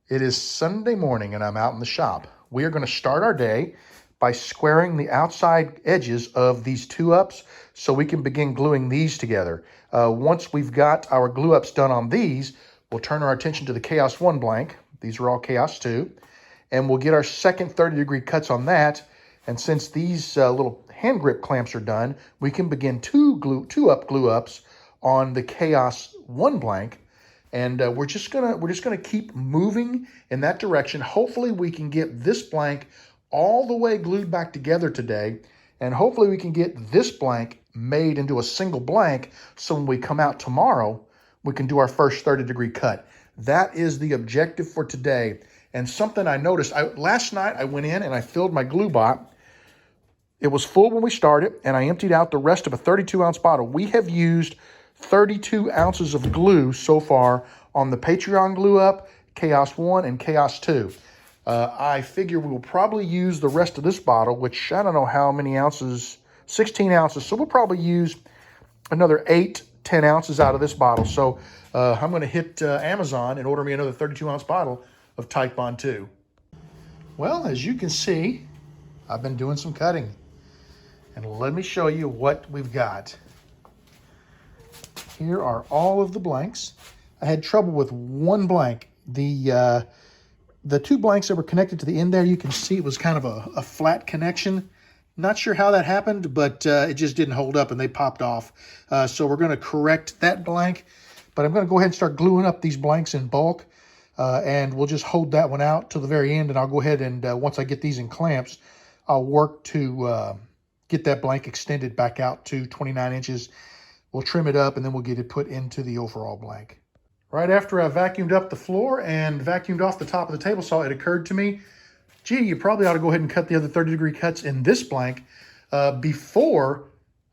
It is Sunday morning and I'm out in the shop. We are going to start our day by squaring the outside edges of these two ups so we can begin gluing these together. Once we've got our glue ups done on these, we'll turn our attention to the Chaos 1 blank. These are all Chaos 2. And we'll get our second 30-degree cuts on that. And since these little hand grip clamps are done, we can begin two glue ups on the Chaos 1 blank. And we're just gonna keep moving in that direction. Hopefully we can get this blank all the way glued back together today. And hopefully we can get this blank made into a single blank so when we come out tomorrow, we can do our first 30-degree cut. That is the objective for today. And something I noticed, last night I went in and I filled my glue bot. It was full when we started and I emptied out the rest of a 32-ounce bottle. We have used 32 ounces of glue so far on the Patreon glue up, Chaos 1 and Chaos 2. I figure we will probably use the rest of this bottle, which I don't know how many ounces, 16 ounces. So we'll probably use another 8-10 ounces out of this bottle. So I'm going to hit Amazon and order me another 32-ounce bottle of Type Bond 2. Well, as you can see, I've been doing some cutting. And let me show you what we've got. Here are all of the blanks. I had trouble with one blank. The two blanks that were connected to the end there, you can see it was kind of a flat connection. Not sure how that happened, but it just didn't hold up and they popped off. So we're going to correct that blank. But I'm going to go ahead and start gluing up these blanks in bulk. And we'll just hold that one out to the very end. And I'll go ahead and once I get these in clamps, I'll work to get that blank extended back out to 29 inches. We'll trim it up and then we'll get it put into the overall blank. Right after I vacuumed up the floor and vacuumed off the top of the table saw, it occurred to me, gee, you probably ought to go ahead and cut the other 30-degree cuts in this blank before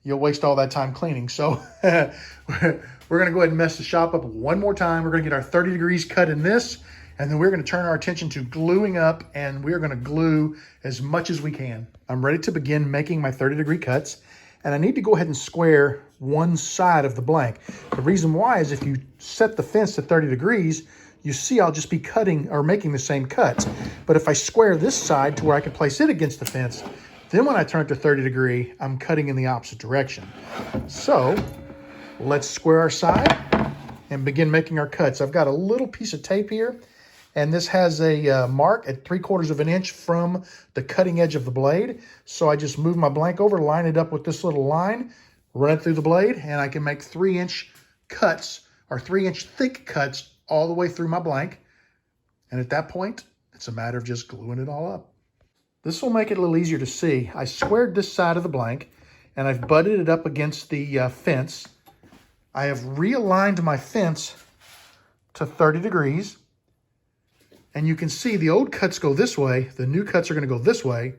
you'll waste all that time cleaning. So we're going to go ahead and mess the shop up one more time. We're going to get our 30 degrees cut in this, and then we're going to turn our attention to gluing up, and we're going to glue as much as we can. I'm ready to begin making my 30-degree cuts, and I need to go ahead and square one side of the blank. The reason why is if you set the fence to 30 degrees, you see I'll just be cutting or making the same cuts. But if I square this side to where I can place it against the fence, then when I turn it to 30 degree, I'm cutting in the opposite direction. So let's square our side and begin making our cuts. I've got a little piece of tape here, and this has a mark at 3/4 of an inch from the cutting edge of the blade. So I just move my blank over, line it up with this little line, run it through the blade, and I can make 3-inch cuts or 3-inch thick cuts all the way through my blank. And at that point, it's a matter of just gluing it all up. This will make it a little easier to see. I squared this side of the blank and I've butted it up against the fence. I have realigned my fence to 30 degrees. And you can see the old cuts go this way. The new cuts are going to go this way.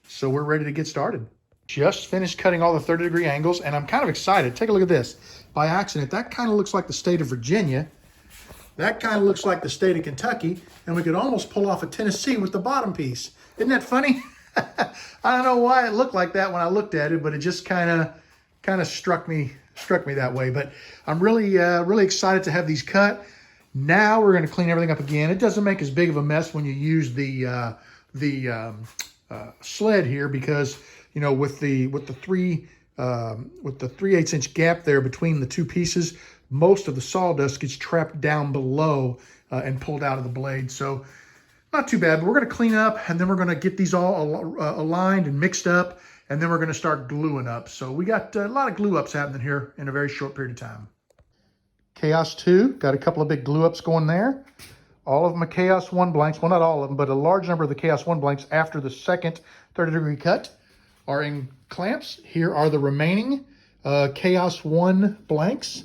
So we're ready to get started. Just finished cutting all the 30-degree angles, and I'm kind of excited. Take a look at this. By accident, that kind of looks like the state of Virginia. That kind of looks like the state of Kentucky, and we could almost pull off a Tennessee with the bottom piece. Isn't that funny? I don't know why it looked like that when I looked at it, but it just kind of struck me that way. But I'm really excited to have these cut. Now we're going to clean everything up again. It doesn't make as big of a mess when you use the sled here because, you know, with the 3/8 inch gap there between the two pieces, most of the sawdust gets trapped down below and pulled out of the blade. So not too bad, but we're going to clean up and then we're going to get these all aligned and mixed up, and then we're going to start gluing up. So we got a lot of glue ups happening here in a very short period of time. Chaos 2, got a couple of big glue ups going there. All of my Chaos 1 blanks, well, not all of them, but a large number of the Chaos 1 blanks after the second 30-degree cut are in clamps. Here are the remaining Chaos 1 blanks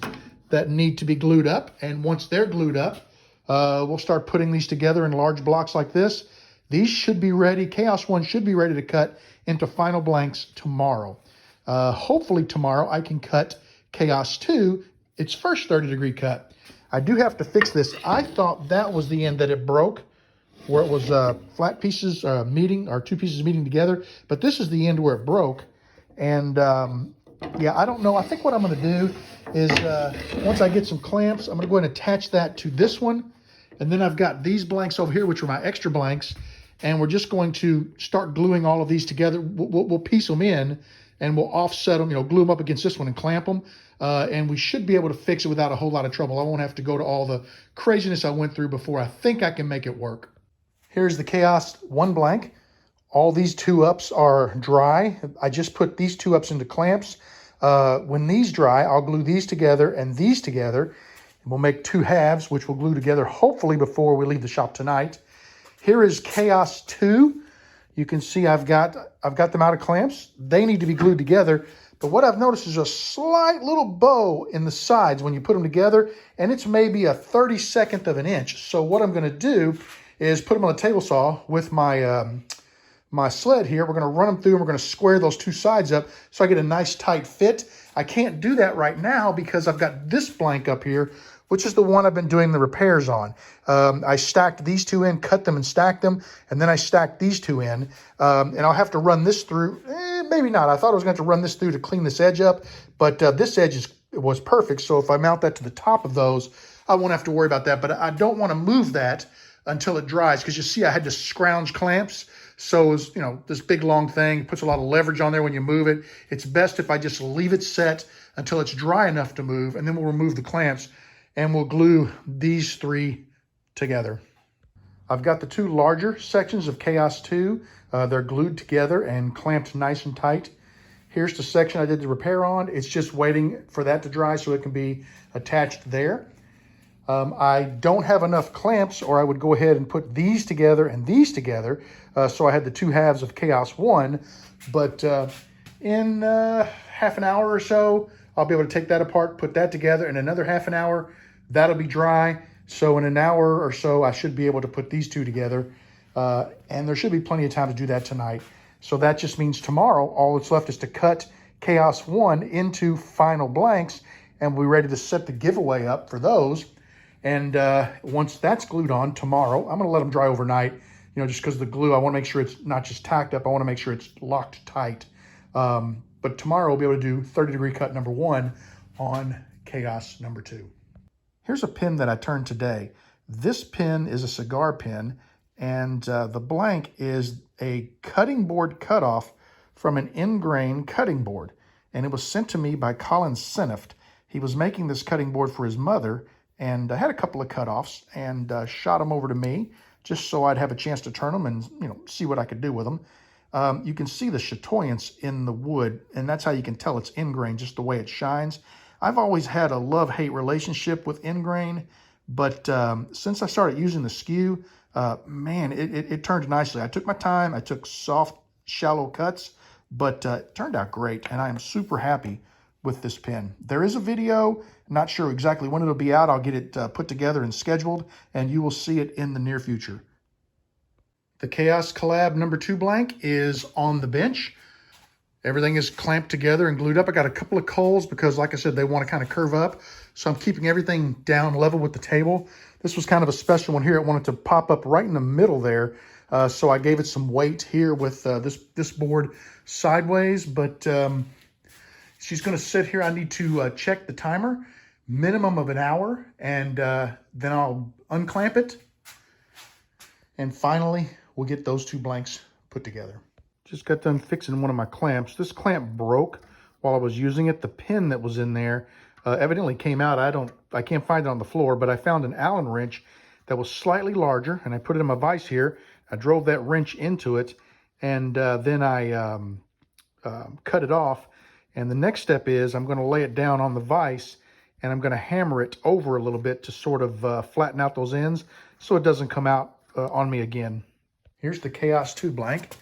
that need to be glued up. And once they're glued up, we'll start putting these together in large blocks like this. These should be ready. Chaos 1 should be ready to cut into final blanks tomorrow. Hopefully tomorrow I can cut Chaos 2, its first 30-degree cut. I do have to fix this. I thought that was the end that it broke, where it was flat pieces meeting, or two pieces meeting together. But this is the end where it broke. And yeah, I don't know. I think what I'm going to do is once I get some clamps, I'm going to go ahead and attach that to this one. And then I've got these blanks over here, which are my extra blanks. And we're just going to start gluing all of these together. We'll piece them in and we'll offset them, glue them up against this one and clamp them. And we should be able to fix it without a whole lot of trouble. I won't have to go to all the craziness I went through before. I think I can make it work. Here's the Chaos 1 blank. All these 2-ups are dry. I just put these 2-ups into clamps. When these dry, I'll glue these together and these together. And we'll make 2 halves, which we'll glue together hopefully before we leave the shop tonight. Here is Chaos 2. You can see I've got them out of clamps. They need to be glued together. But what I've noticed is a slight little bow in the sides when you put them together, and it's maybe a 32nd of an inch. So what I'm going to do is put them on a table saw with my my sled here. We're going to run them through and we're going to square those 2 sides up so I get a nice tight fit. I can't do that right now because I've got this blank up here, which is the one I've been doing the repairs on. I stacked these 2 in, cut them and stacked them, and then I stacked these 2 in. And I'll have to run this through. Maybe not. I thought I was going to have to run this through to clean this edge up, but this edge was perfect. So if I mount that to the top of those, I won't have to worry about that. But I don't want to move that until it dries, because you see I had to scrounge clamps. So it's, this big long thing puts a lot of leverage on there when you move it. It's best if I just leave it set until it's dry enough to move, and then we'll remove the clamps and we'll glue these 3 together. I've got the 2 larger sections of Chaos 2. They're glued together and clamped nice and tight. Here's the section I did the repair on. It's just waiting for that to dry so it can be attached there. I don't have enough clamps, or I would go ahead and put these together and these together. So I had the 2 halves of Chaos 1, but in half an hour or so, I'll be able to take that apart, put that together. In another half an hour, that'll be dry. So in an hour or so, I should be able to put these 2 together. And there should be plenty of time to do that tonight. So that just means tomorrow, all that's left is to cut Chaos 1 into final blanks, and we're ready to set the giveaway up for those. And once that's glued on tomorrow, I'm going to let them dry overnight, just because the glue, I want to make sure it's not just tacked up. I want to make sure it's locked tight. But tomorrow we'll be able to do 30-degree cut number 1 on Chaos number 2. Here's a pin that I turned today. This pin is a cigar pin, and the blank is a cutting board cutoff from an end-grain cutting board. And it was sent to me by Colin Senift. He was making this cutting board for his mother, and I had a couple of cutoffs and shot them over to me just so I'd have a chance to turn them and see what I could do with them. You can see the chatoyance in the wood, and that's how you can tell it's end-grain, just the way it shines. I've always had a love-hate relationship with end-grain, but since I started using the skew, man, it turned nicely. I took my time. I took soft, shallow cuts, but it turned out great, and I am super happy with this pin. There is a video, not sure exactly when it'll be out. I'll get it put together and scheduled, and you will see it in the near future. The Chaos Collab number 2 blank is on the bench. Everything is clamped together and glued up. I got a couple of coals because, like I said, they want to kind of curve up. So I'm keeping everything down level with the table. This was kind of a special one here. It wanted to pop up right in the middle there. So I gave it some weight here with this board sideways, but she's going to sit here. I need to check the timer, minimum of an hour, and then I'll unclamp it. And finally, we'll get those 2 blanks put together. Just got done fixing one of my clamps. This clamp broke while I was using it. The pin that was in there evidently came out. I can't find it on the floor, but I found an Allen wrench that was slightly larger, and I put it in my vise here. I drove that wrench into it, and then I cut it off. And the next step is I'm going to lay it down on the vise, and I'm going to hammer it over a little bit to sort of flatten out those ends so it doesn't come out on me again. Here's the Chaos 2 blank.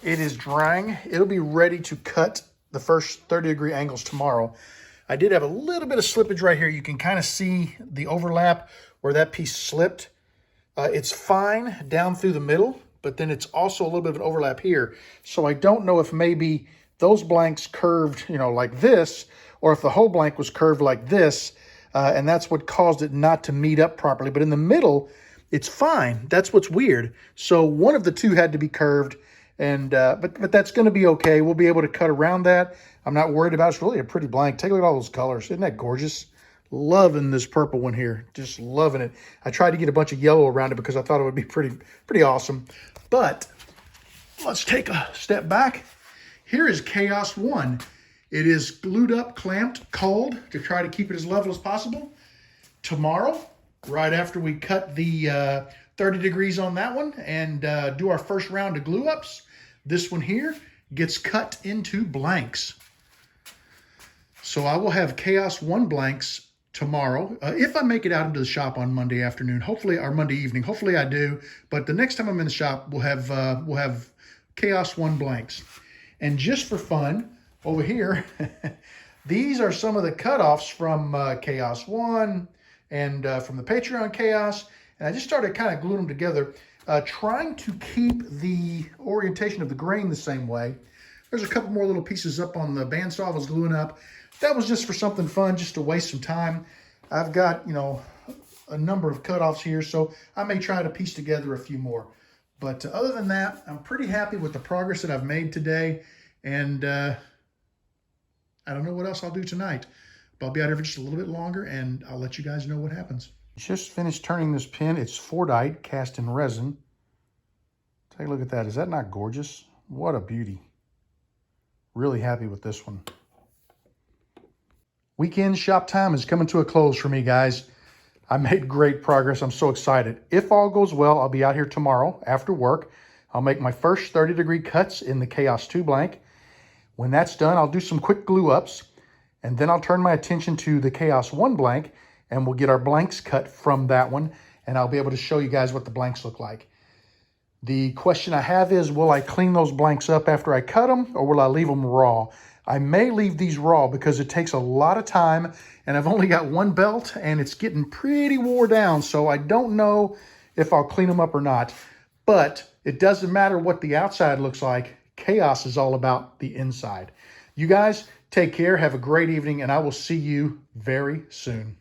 It is drying. It'll be ready to cut the first 30-degree angles tomorrow. I did have a little bit of slippage right here. You can kind of see the overlap where that piece slipped. It's fine down through the middle, but then it's also a little bit of an overlap here. So I don't know if maybe those blanks curved, like this, or if the whole blank was curved like this, and that's what caused it not to meet up properly. But in the middle, it's fine. That's what's weird. So one of the 2 had to be curved, and but that's going to be okay. We'll be able to cut around that. I'm not worried about it. It's really a pretty blank. Take a look at all those colors. Isn't that gorgeous? Loving this purple one here. Just loving it. I tried to get a bunch of yellow around it because I thought it would be pretty awesome. But let's take a step back. Here is Chaos 1. It is glued up, clamped, cold to try to keep it as level as possible. Tomorrow, right after we cut the 30 degrees on that one and do our first round of glue ups, this one here gets cut into blanks. So I will have Chaos 1 blanks tomorrow, if I make it out into the shop on Monday afternoon, hopefully, or Monday evening. Hopefully I do, but the next time I'm in the shop, we'll have Chaos 1 blanks. And just for fun, over here, these are some of the cutoffs from Chaos 1 and from the Patreon Chaos, and I just started kind of gluing them together, trying to keep the orientation of the grain the same way. There's a couple more little pieces up on the bandsaw I was gluing up. That was just for something fun, just to waste some time. I've got, you know, a number of cutoffs here, so I may try to piece together a few more. But other than that, I'm pretty happy with the progress that I've made today. And I don't know what else I'll do tonight. But I'll be out here for just a little bit longer, and I'll let you guys know what happens. Just finished turning this pin. It's Fordite, cast in resin. Take a look at that. Is that not gorgeous? What a beauty. Really happy with this one. Weekend shop time is coming to a close for me, guys. I made great progress. I'm so excited. If all goes well, I'll be out here tomorrow after work. I'll make my first 30-degree cuts in the Chaos 2 blank. When that's done, I'll do some quick glue ups, and then I'll turn my attention to the Chaos 1 blank, and we'll get our blanks cut from that one, and I'll be able to show you guys what the blanks look like. The question I have is, will I clean those blanks up after I cut them, or will I leave them raw? I may leave these raw because it takes a lot of time, and I've only got one belt, and it's getting pretty wore down, so I don't know if I'll clean them up or not. But it doesn't matter what the outside looks like. Chaos is all about the inside. You guys, take care, have a great evening, and I will see you very soon.